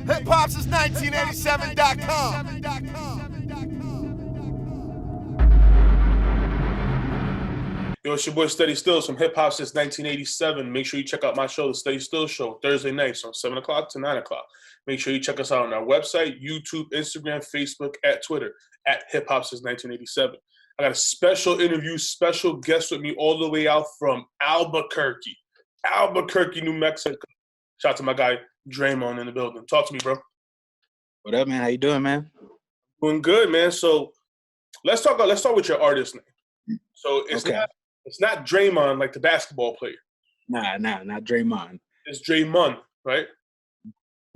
HipHopSince1987.com. Yo, it's your boy Steady Stills from Hip Hop Since 1987. Make sure you check out my show, The Steady Stills Show, Thursday nights from 7 o'clock to 9 o'clock. Make sure you check us out on our website, YouTube, Instagram, Facebook, at Twitter, at Hip Hop Since 1987. I got a special interview, special guest with me all the way out from Albuquerque, New Mexico. Shout out to my guy, Dremon, in the building. Talk to me, bro. What up, man? How you doing, man? Doing good, man. So let's start with your artist name. So it's not Dremon like the basketball player. Nah, not Dremon. It's Dremon, right?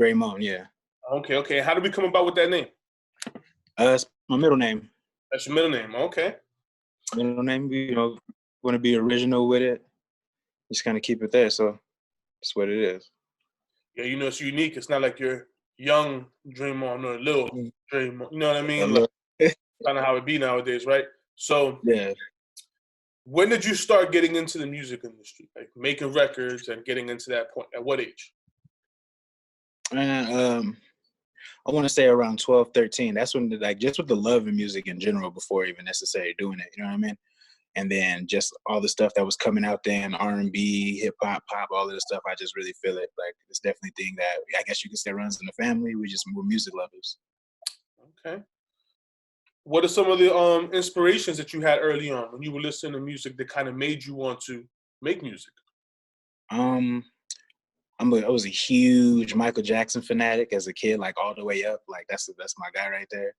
Dremon, yeah. Okay. How did we come about with that name? It's my middle name. That's your middle name, okay. Middle name, want to be original with it. Just kind of keep it there, so that's what it is. Yeah, it's unique. It's not like you're young Dremon or little Dremon. You know what I mean? Like, kind of how it be nowadays, right? So yeah. When did you start getting into the music industry, like making records and getting into that point? At what age? I want to say around 12, 13. That's when, just with the love of music in general before even necessarily doing it, you know what I mean? And then just all the stuff that was coming out there in R&B, hip-hop, pop, all of the stuff, I just really feel it. Like, it's definitely a thing that I guess you could say runs in the family. We're music lovers. Okay. What are some of the inspirations that you had early on when you were listening to music that kind of made you want to make music? I was a huge Michael Jackson fanatic as a kid, like all the way up. Like that's my guy right there.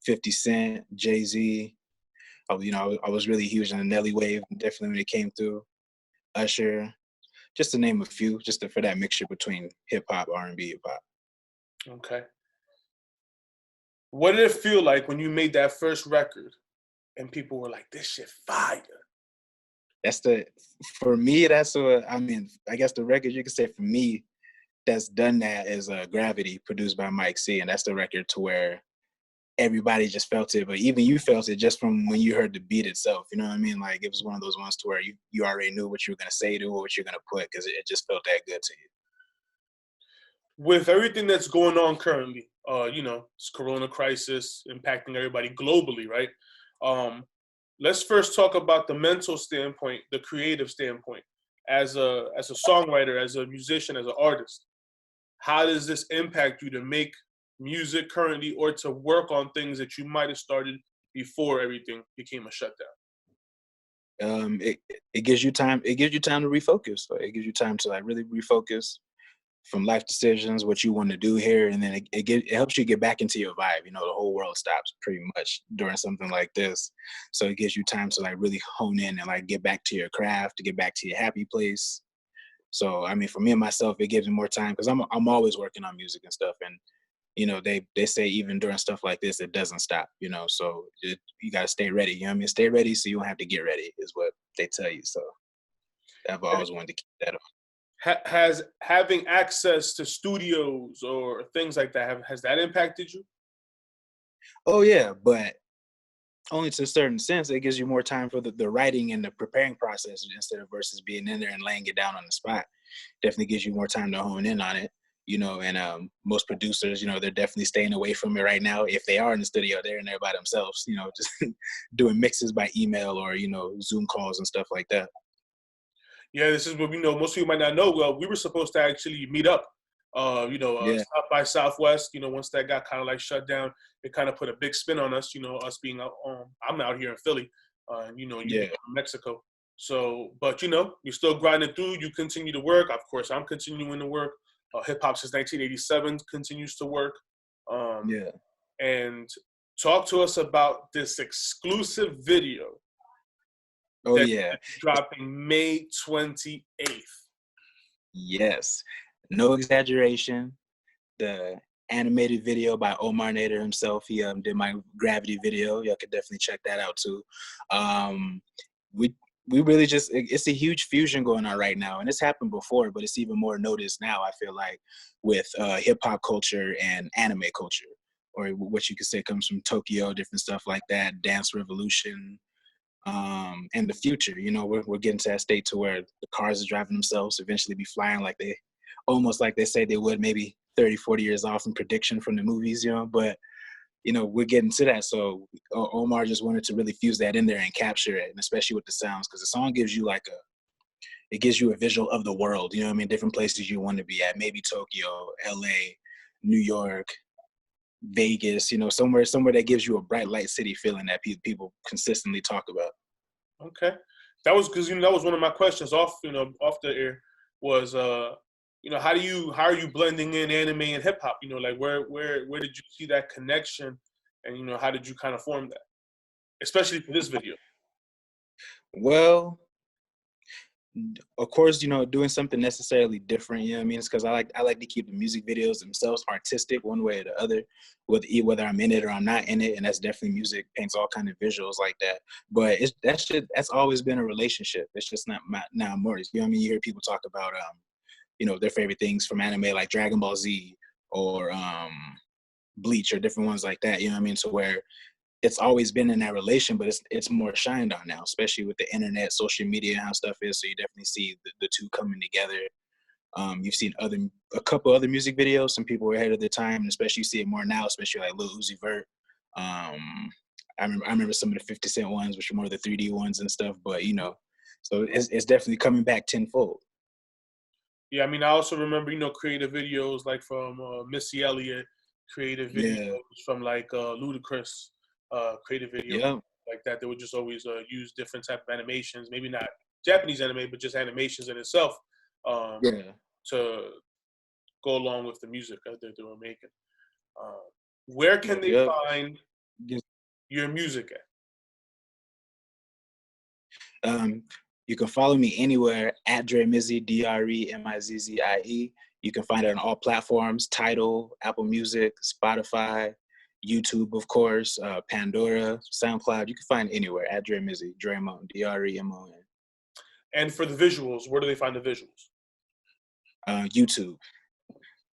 50 Cent, Jay-Z. I was really huge on the Nelly wave, definitely when it came through. Usher, just to name a few, for that mixture between hip hop, R&B, hip hop. Okay. What did it feel like when you made that first record and people were like, "This shit fire"? For me, I guess the record you could say for me that's done that is Gravity, produced by Mike C. And that's the record to where everybody just felt it, but even you felt it just from when you heard the beat itself. You know what I mean? Like, it was one of those ones to where you already knew what you were going to say to or what you're going to put, because it just felt that good to you. With everything that's going on currently, this Corona crisis impacting everybody globally, right? Let's first talk about the mental standpoint, the creative standpoint. As a songwriter, as a musician, as an artist, how does this impact you to make music currently or to work on things that you might have started before everything became a shutdown? It gives you time. It gives you time to refocus. It gives you time to really refocus from life decisions, what you want to do here, and then it helps you get back into your vibe. The whole world stops pretty much during something like this, so it gives you time to really hone in and get back to your craft, to get back to your happy place. So for me and myself, it gives me more time because I'm always working on music and stuff, and they say even during stuff like this, it doesn't stop. So you gotta stay ready. You know what I mean? Stay ready so you don't have to get ready is what they tell you. So I've always wanted to keep that up. Has having access to studios or things like that, has that impacted you? Oh yeah, but only to a certain sense. It gives you more time for the writing and the preparing process instead of versus being in there and laying it down on the spot. Definitely gives you more time to hone in on it. And most producers, they're definitely staying away from it right now. If they are in the studio, they're in there by themselves, just doing mixes by email or, Zoom calls and stuff like that. Yeah, this is what we know. Most people might not know. Well, we were supposed to actually meet up, South by Southwest. Once that got kind of shut down, it kind of put a big spin on us, us being out. I'm out here in Philly, you're in Mexico. So, but, you're still grinding through. You continue to work. Of course, I'm continuing to work. Hip Hop Since 1987 continues to work. And talk to us about this exclusive video. Oh, yeah. Dropping May 28th. Yes. No exaggeration. The animated video by Omar Nader himself. He did my Gravity video. Y'all could definitely check that out too. We really it's a huge fusion going on right now. And it's happened before, but it's even more noticed now, I feel like, with hip-hop culture and anime culture, or what you could say comes from Tokyo, different stuff like that, Dance Revolution, and the future. We're getting to that state to where the cars are driving themselves, eventually be flying almost like they say they would maybe 30, 40 years off in prediction from the movies, you know, but you know, we're getting to that. So Omar just wanted to really fuse that in there and capture it, and especially with the sounds, because the song gives you like it gives you a visual of the world, you know what I mean? Different places you want to be at, maybe Tokyo, LA, New York, Vegas, you know, somewhere that gives you a bright light city feeling that people consistently talk about. Okay. That was because, you know, that was one of my questions off the air was, you know, how are you blending in anime and hip hop? You know, like where did you see that connection, and you know, how did you kind of form that, especially for this video? Well, of course, you know, doing something necessarily different, you know what I mean? It's because I like to keep the music videos themselves artistic one way or the other, whether I'm in it or I'm not in it, and that's definitely music paints all kind of visuals like that. But that's always been a relationship. It's just not now more. You know what I mean? You hear people talk about you know, their favorite things from anime like Dragon Ball Z or Bleach or different ones like that. You know what I mean? So where it's always been in that relation, but it's more shined on now, especially with the internet, social media, and how stuff is. So you definitely see the two coming together. You've seen a couple other music videos. Some people were ahead of their time, and especially you see it more now, especially like Lil Uzi Vert. I remember some of the 50 Cent ones, which are more the 3D ones and stuff. But you know, so it's definitely coming back tenfold. Yeah, I mean, I also remember, you know, creative videos like from Missy Elliott, creative videos from like Ludacris, creative videos Yeah. like that. They would just always use different type of animations, maybe not Japanese anime, but just animations in itself, to go along with the music that they were making. Where can they find your music at? You can follow me anywhere at Dremizzy, DREMIZZIE. You can find it on all platforms: Tidal, Apple Music, Spotify, YouTube, of course, Pandora, SoundCloud. You can find it anywhere at Dremizzy, Dremon, DREMON. And for the visuals, where do they find the visuals? YouTube.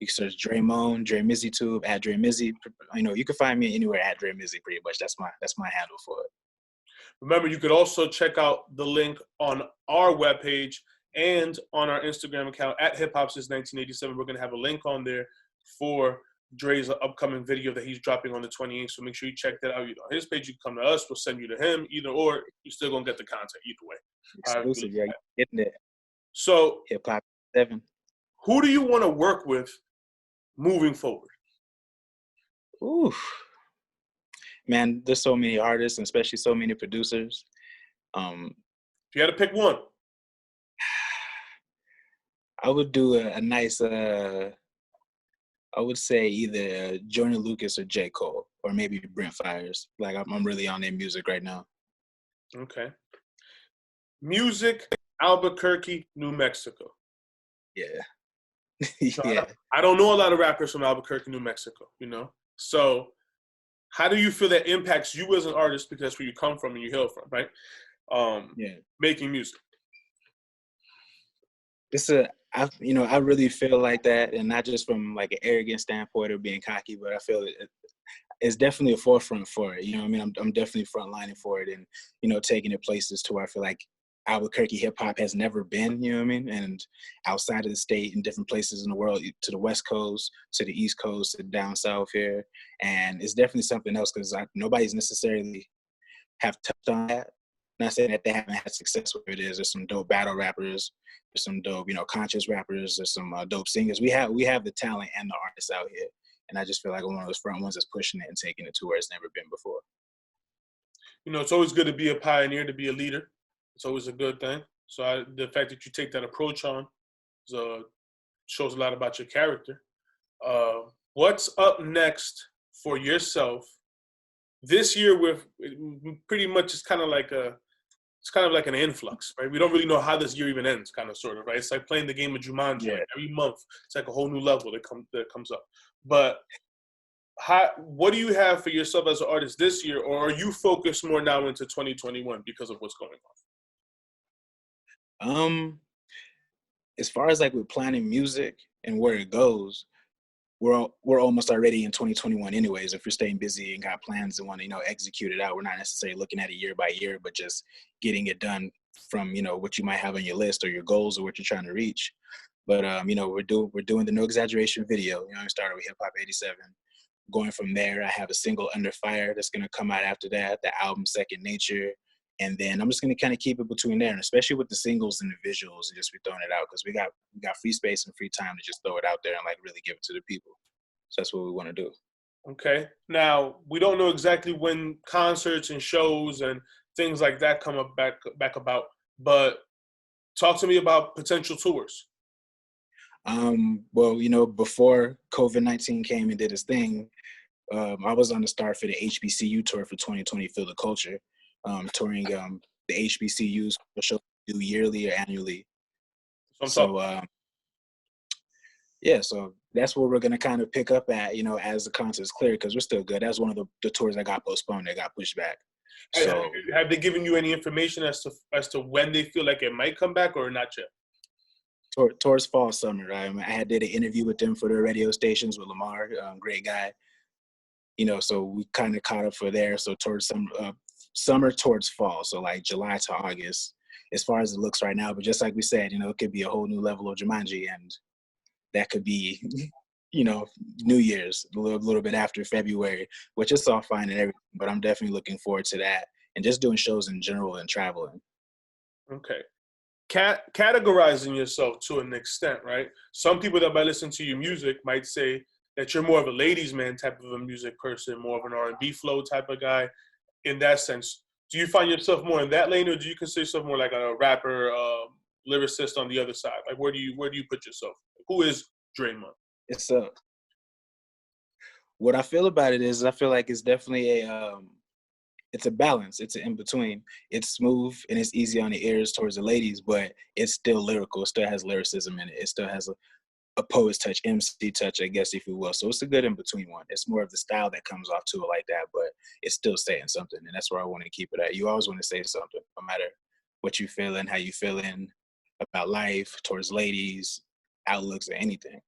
You can search Dremon, DremizzyTube, at Dremizzy. You know, you can find me anywhere at Dremizzy. Pretty much, that's my handle for it. Remember, you could also check out the link on our webpage and on our Instagram account at HipHopSince1987. We're going to have a link on there for Dre's upcoming video that he's dropping on the 28th. So make sure you check that out. Either on his page, you can come to us. We'll send you to him. Either or, you're still going to get the content either way. Exclusive, yeah, getting it. So, Hip-Hop 7. Who do you want to work with moving forward? Ooh. Man, there's so many artists and especially so many producers. If you had to pick one, I would do a nice, I would say either Jordan Lucas or J. Cole, or maybe Brent Fires. Like I'm really on their music right now. Okay. Music, Albuquerque, New Mexico. Yeah. So yeah. I don't know a lot of rappers from Albuquerque, New Mexico, you know? So how do you feel that impacts you as an artist, because that's where you come from and you hail from, right? Making music. I really feel like that, and not just from like an arrogant standpoint or being cocky, but I feel it's definitely a forefront for it. You know what I mean? I'm definitely frontlining for it, and, you know, taking it places to where I feel like Albuquerque hip hop has never been, you know what I mean? And outside of the state, in different places in the world, to the West Coast, to the East Coast, to down south here. And it's definitely something else, because nobody's necessarily have touched on that. Not saying that they haven't had success with it. There's some dope battle rappers, there's some dope, you know, conscious rappers, there's some dope singers. We have the talent and the artists out here. And I just feel like I'm one of those front ones that's pushing it and taking it to where it's never been before. You know, it's always good to be a pioneer, to be a leader. It's always a good thing. So the fact that you take that approach on shows a lot about your character. What's up next for yourself this year? With pretty much, it's kind of like an influx, right? We don't really know how this year even ends, kind of, sort of, right? It's like playing the game of Jumanji. Yeah. Like every month, it's like a whole new level that comes up. But what do you have for yourself as an artist this year, or are you focused more now into 2021 because of what's going on? As far as like with planning music and where it goes, we're almost already in 2021 anyways. If you're staying busy and got plans and want to, you know, execute it out, we're not necessarily looking at it year by year, but just getting it done from, you know, what you might have on your list or your goals or what you're trying to reach. But you know, we're doing the No Exaggeration video. You know, I started with Hip Hop '87. Going from there, I have a single Under Fire that's gonna come out after that. The album Second Nature, and then I'm just gonna kind of keep it between there, and especially with the singles and the visuals, and just be throwing it out because we got free space and free time to just throw it out there and like really give it to the people. So that's what we want to do. Okay. Now, we don't know exactly when concerts and shows and things like that come up back about, but talk to me about potential tours. Well, you know, before COVID-19 came and did its thing, I was on the start for the HBCU tour for 2020, Feel the Culture, touring the HBCUs, which show do yearly or annually. So, yeah, so that's where we're going to kind of pick up at, you know, as the concert's clear, because we're still good. That's one of the tours that got postponed, that got pushed back. So, have they given you any information as to when they feel like it might come back or not yet? Towards fall, summer. I did an interview with them for their radio stations with Lamar, great guy. You know, so we kind of caught up for there. So towards summer towards fall, so like July to August, as far as it looks right now. But just like we said, you know, it could be a whole new level of Jumanji, and that could be, you know, New Year's, a little bit after February, which is all fine and everything. But I'm definitely looking forward to that, and just doing shows in general and traveling. Okay. Categorizing yourself to an extent, right? Some people that might listen to your music might say that you're more of a ladies' man type of a music person, more of an R&B flow type of guy. In that sense, do you find yourself more in that lane, or do you consider yourself more like a rapper, lyricist on the other side? Like, where do you put yourself? Who is Dremon? It's what I feel about it is I feel like it's definitely it's a balance. It's an in-between. It's smooth and it's easy on the ears towards the ladies, but it's still lyrical. It still has lyricism in it. It still has a poet's touch, MC touch, I guess, if you will. So it's a good in-between one. It's more of the style that comes off to it like that, but it's still saying something, and that's where I want to keep it at. You always want to say something, no matter what you feeling, how you feeling about life, towards ladies, outlooks, or anything.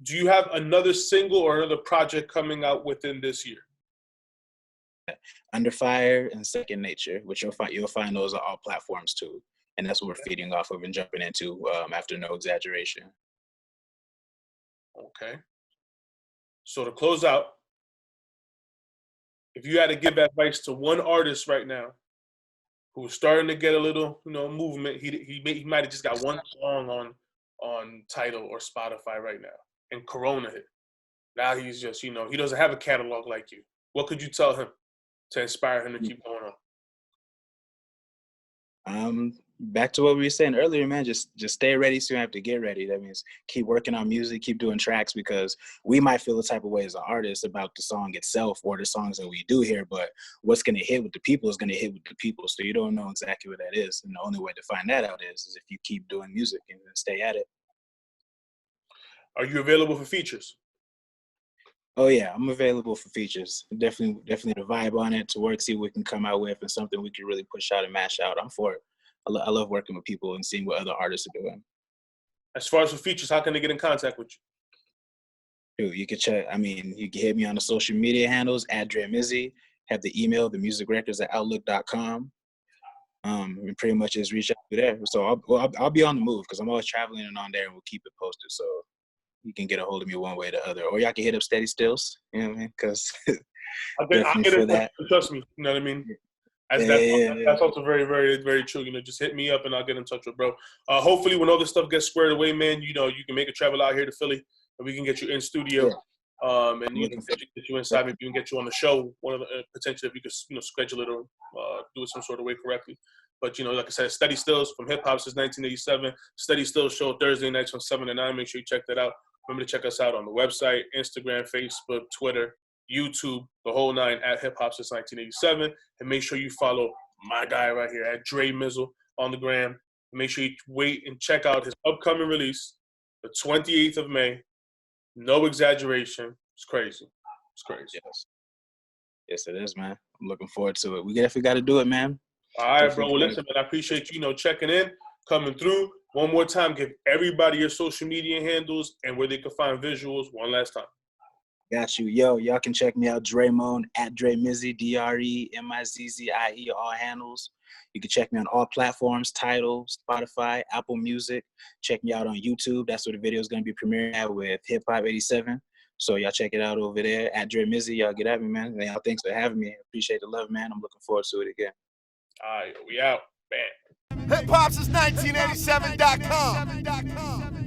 Do you have another single or another project coming out within this year? Under Fire and Second Nature, which you'll find those on all platforms too, and that's what we're feeding off of and jumping into after No Exaggeration. Okay. So to close out, if you had to give advice to one artist right now who's starting to get a little, you know, movement, he might have just got one song on Tidal or Spotify right now, and Corona hit. Now he's just, you know, he doesn't have a catalog like you. What could you tell him to inspire him to keep going on? Back to what we were saying earlier, man, just stay ready so you have to get ready. That means keep working on music, keep doing tracks, because we might feel the type of way as an artist about the song itself or the songs that we do here, but what's going to hit with the people is going to hit with the people. So you don't know exactly what that is. And the only way to find that out is if you keep doing music and stay at it. Are you available for features? Oh yeah, I'm available for features. Definitely the vibe on it, to work, see what we can come out with, and something we can really push out and mash out. I'm for it. I love working with people and seeing what other artists are doing. As far as for features, how can they get in contact with you? Dude, you can check. I mean, you can hit me on the social media handles at Dremizzy. Have the email, themusicrecords@outlook.com. And pretty much just reach out to there. So I'll be on the move because I'm always traveling and on there, and we'll keep it posted. So you can get a hold of me one way or the other, or y'all can hit up Steady Stills. You know what I mean? Because I'll get it. That. Trust me. You know what I mean? That's also very, very, very true. You know, just hit me up and I'll get in touch with bro. Hopefully, when all this stuff gets squared away, man, you know, you can make a travel out here to Philly and we can get you in studio. Yeah. And you can get you inside. Maybe we can get you on the show. One of the potentially, if you could, you know, schedule it or do it some sort of way correctly. But you know, like I said, Steady Stills from Hip Hop Since 1987. Steady Stills show Thursday nights from 7 to 9. Make sure you check that out. Remember to check us out on the website, Instagram, Facebook, Twitter, YouTube, the whole nine at HipHop Since 1987. And make sure you follow my guy right here at Dre Mizzle on the gram. And make sure you wait and check out his upcoming release, the 28th of May. No exaggeration. It's crazy. It's crazy. Yes, it is, man. I'm looking forward to it. We definitely got to do it, man. All right, bro. Well, listen, man, I appreciate you, checking in, coming through. One more time, give everybody your social media handles and where they can find visuals one last time. Got you. Yo, y'all can check me out, Dremon, at Dremizzy, DREMIZZIE, all handles. You can check me on all platforms, Tidal, Spotify, Apple Music. Check me out on YouTube. That's where the video is going to be premiering at with HipHop87. So y'all check it out over there at Dremizzy. Y'all get at me, man. And y'all, thanks for having me. Appreciate the love, man. I'm looking forward to it again. All right, we out. Bam. HipHopSince1987.com.